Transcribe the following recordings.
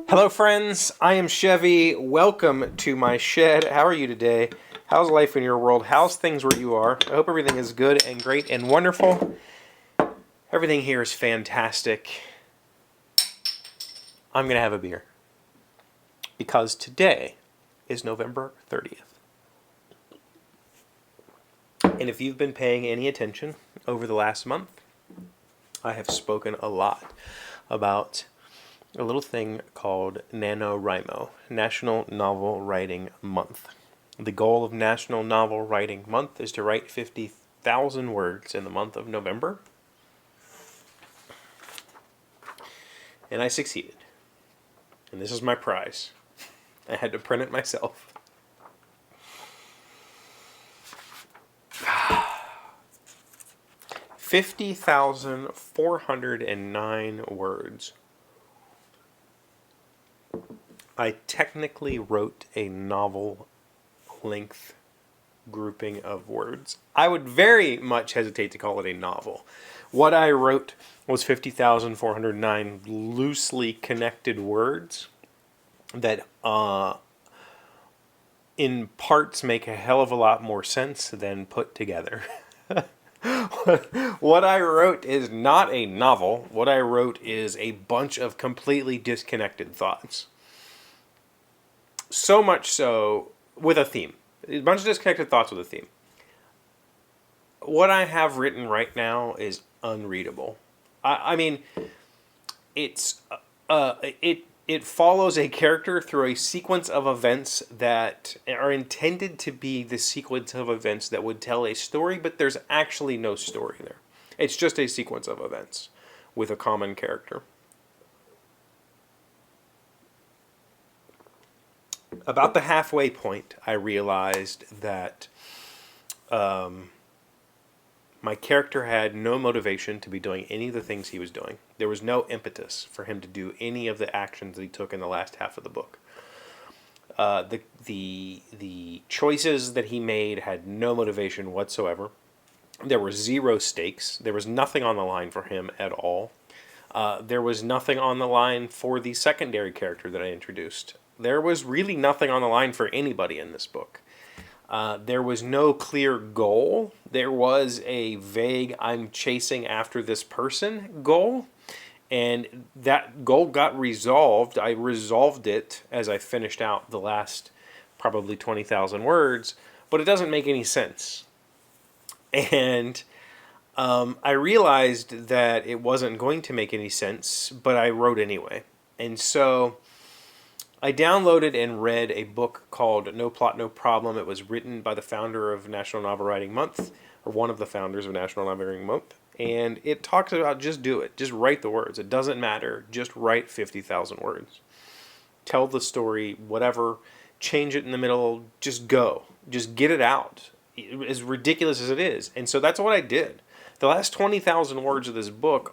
Hello friends, I am Chevee. Welcome to my shed. How are you today? How's life in your world? How's things where you are? I hope everything is good and great and wonderful. Everything here is fantastic. I'm going to have a beer. Because today is November 30th. And if you've been paying any attention over the last month, I have spoken a lot about a little thing called NaNoWriMo, National Novel Writing Month. The goal of National Novel Writing Month is to write 50,000 words in the month of November. And I succeeded. And this is my prize. I had to print it myself. $50,409 words. I technically wrote a novel length grouping of words. I would very much hesitate to call it a novel. What I wrote was 50,409 loosely connected words that in parts make a hell of a lot more sense than put together. What I wrote is not a novel. What I wrote is a bunch of completely disconnected thoughts. So much so, with a theme. A bunch of disconnected thoughts with a theme. What I have written right now is unreadable. I mean, it follows a character through a sequence of events that are intended to be the sequence of events that would tell a story, but there's actually no story there. It's just a sequence of events with a common character. About the halfway point, I realized that my character had no motivation to be doing any of the things he was doing. There was no impetus for him to do any of the actions that he took in the last half of the book. The choices that he made had no motivation whatsoever. There were zero stakes. There was nothing on the line for him at all. There was nothing on the line for the secondary character that I introduced. There was really nothing on the line for anybody in this book. There was no clear goal. There was a vague, I'm chasing after this person goal. And that goal got resolved. I resolved it as I finished out the last probably 20,000 words, but it doesn't make any sense. And I realized that it wasn't going to make any sense, but I wrote anyway. And so I downloaded and read a book called No Plot, No Problem. It was written by the founder of National Novel Writing Month, or one of the founders of National Novel Writing Month. And it talks about just do it. Just write the words. It doesn't matter. Just write 50,000 words. Tell the story, whatever. Change it in the middle. Just go. Just get it out. As ridiculous as it is. And so that's what I did. The last 20,000 words of this book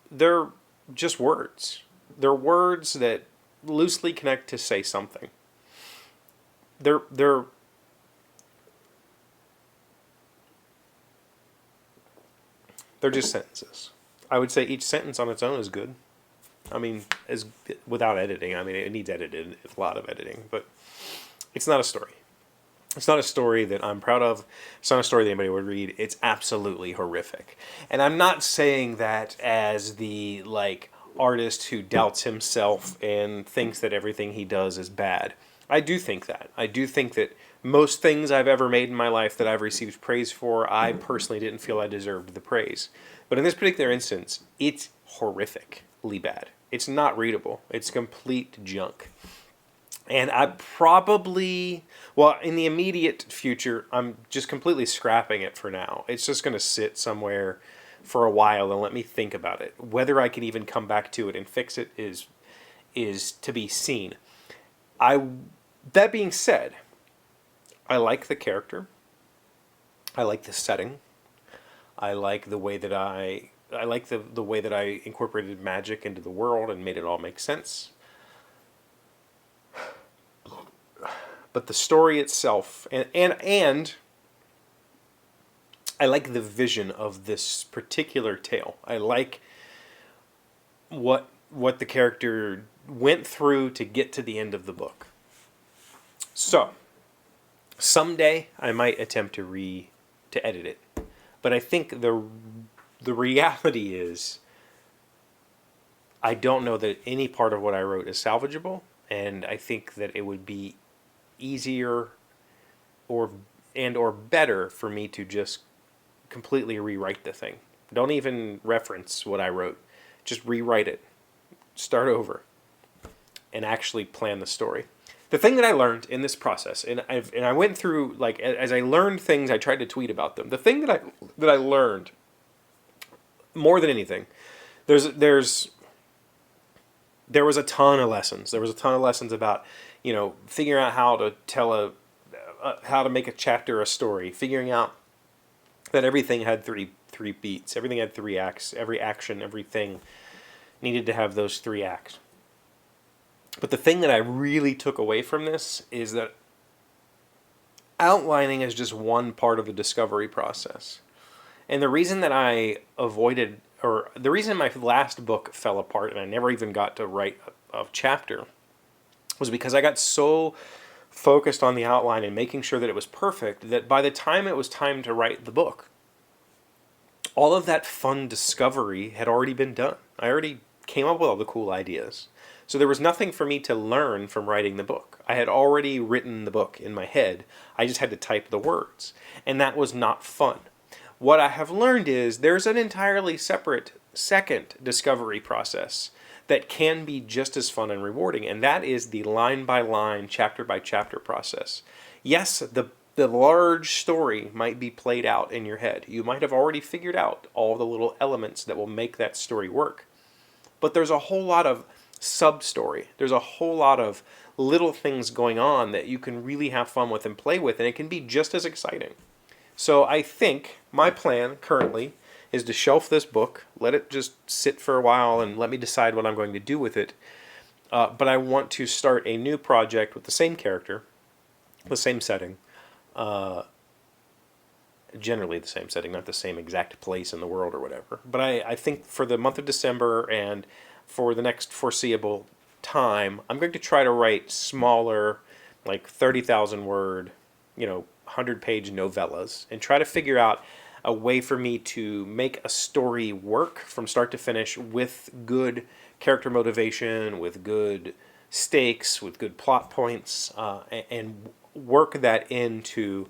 they're just words. They're words that loosely connect to say something. They're just sentences. I would say each sentence on its own is good. I mean, without editing. I mean, it needs edited, a lot of editing, but it's not a story. It's not a story that I'm proud of. It's not a story that anybody would read. It's absolutely horrific. And I'm not saying that as the, artist who doubts himself and thinks that everything he does is bad. I do think that. I do think that most things I've ever made in my life that I've received praise for, I personally didn't feel I deserved the praise. But in this particular instance, it's horrifically bad. It's not readable. It's complete junk. And I probably, in the immediate future, I'm just completely scrapping it for now. It's just going to sit somewhere for a while and let me think about it. Whether I can even come back to it and fix it is to be seen. That being said, I like the character. I like the setting. I like the way that I like the way that I incorporated magic into the world and made it all make sense. But the story itself and I like the vision of this particular tale. I like what what the character went through to get to the end of the book. So, someday I might attempt to edit it. But I think the reality is I don't know that any part of what I wrote is salvageable, and I think that it would be easier or better for me to just completely rewrite the thing. Don't even reference what I wrote. Just rewrite it. Start over. And actually plan the story. The thing that I learned in this process, and I went through, like, as I learned things, I tried to tweet about them. The thing that I learned more than anything, there was a ton of lessons. There was a ton of lessons about, figuring out how to tell how to make a chapter a story, figuring out that everything had three beats, everything had 3 acts, every action, everything needed to have those 3 acts. But the thing that I really took away from this is that outlining is just one part of the discovery process. And the reason that I avoided, or the reason my last book fell apart and I never even got to write a chapter, was because I got so focused on the outline and making sure that it was perfect that by the time it was time to write the book, all of that fun discovery had already been done. I already came up with all the cool ideas. So there was nothing for me to learn from writing the book. I had already written the book in my head. I just had to type the words. And that was not fun. What I have learned is there's an entirely separate second discovery process that can be just as fun and rewarding, and that is the line-by-line, chapter-by-chapter process. Yes, the large story might be played out in your head. You might have already figured out all the little elements that will make that story work. But there's a whole lot of sub-story. There's a whole lot of little things going on that you can really have fun with and play with, and it can be just as exciting. So I think my plan currently is to shelf this book, let it just sit for a while, and let me decide what I'm going to do with it. But I want to start a new project with the same character, the same setting, generally the same setting, not the same exact place in the world or whatever. But I think for the month of December and for the next foreseeable time, I'm going to try to write smaller, like 30,000 word, 100-page novellas, and try to figure out a way for me to make a story work from start to finish with good character motivation, with good stakes, with good plot points, and work that into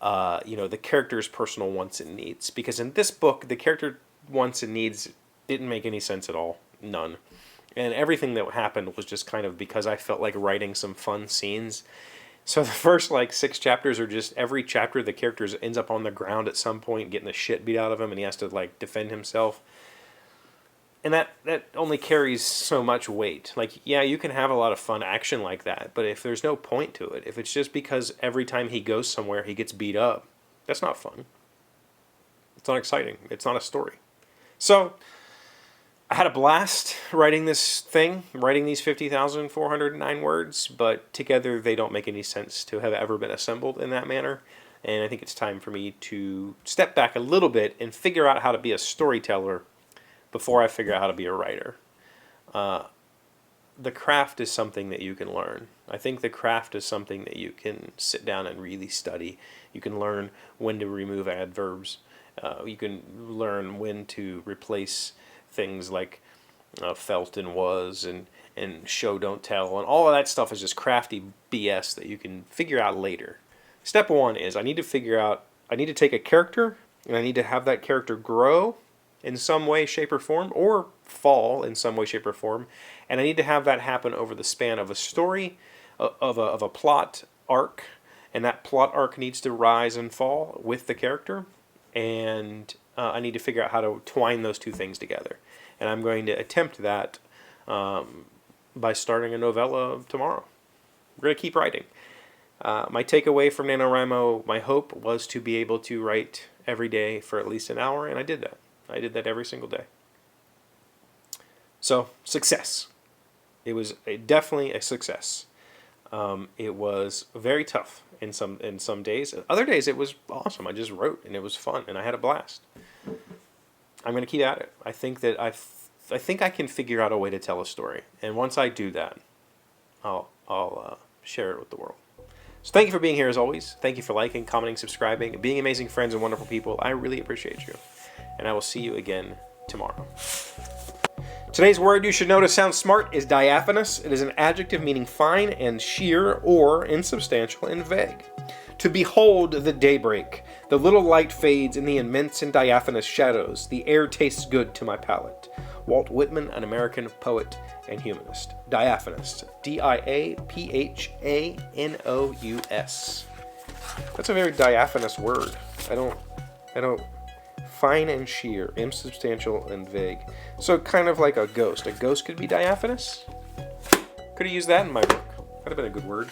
the character's personal wants and needs. Because in this book, the character wants and needs didn't make any sense at all. None. And everything that happened was just kind of because I felt like writing some fun scenes. So the first 6 chapters are just every chapter the character ends up on the ground at some point getting the shit beat out of him, and he has to defend himself. And that only carries so much weight. Yeah, you can have a lot of fun action like that, but if there's no point to it, if it's just because every time he goes somewhere he gets beat up, that's not fun. It's not exciting. It's not a story. So I had a blast writing this thing, writing these 50,409 words, but together they don't make any sense to have ever been assembled in that manner. And I think it's time for me to step back a little bit and figure out how to be a storyteller before I figure out how to be a writer. The craft is something that you can learn. I think the craft is something that you can sit down and really study. You can learn when to remove adverbs. You can learn when to replace things like felt and was and show don't tell, and all of that stuff is just crafty BS that you can figure out later. Step 1 is I need to take a character and I need to have that character grow in some way, shape, or form, or fall in some way, shape, or form, and I need to have that happen over the span of a story, of a plot arc, and that plot arc needs to rise and fall with the character, and I need to figure out how to twine those two things together. And I'm going to attempt that by starting a novella tomorrow. We're going to keep writing. My takeaway from NaNoWriMo, my hope was to be able to write every day for at least an hour, and I did that. I did that every single day. So, success. It was definitely a success. It was very tough in some days. Other days it was awesome. I just wrote and it was fun and I had a blast. I'm going to keep at it. I think that I think I can figure out a way to tell a story. And once I do that, I'll share it with the world. So thank you for being here as always. Thank you for liking, commenting, subscribing, and being amazing friends and wonderful people. I really appreciate you. And I will see you again tomorrow. Today's word you should know to sound smart is diaphanous. It is an adjective meaning fine and sheer or insubstantial and vague. To behold the daybreak, the little light fades in the immense and diaphanous shadows. The air tastes good to my palate. Walt Whitman, an American poet and humanist. Diaphanous. D-I-A-P-H-A-N-O-U-S. That's a very diaphanous word. I don't. Fine and sheer, insubstantial and vague. So kind of like a ghost. A ghost could be diaphanous. Could have used that in my book. That'd have been a good word.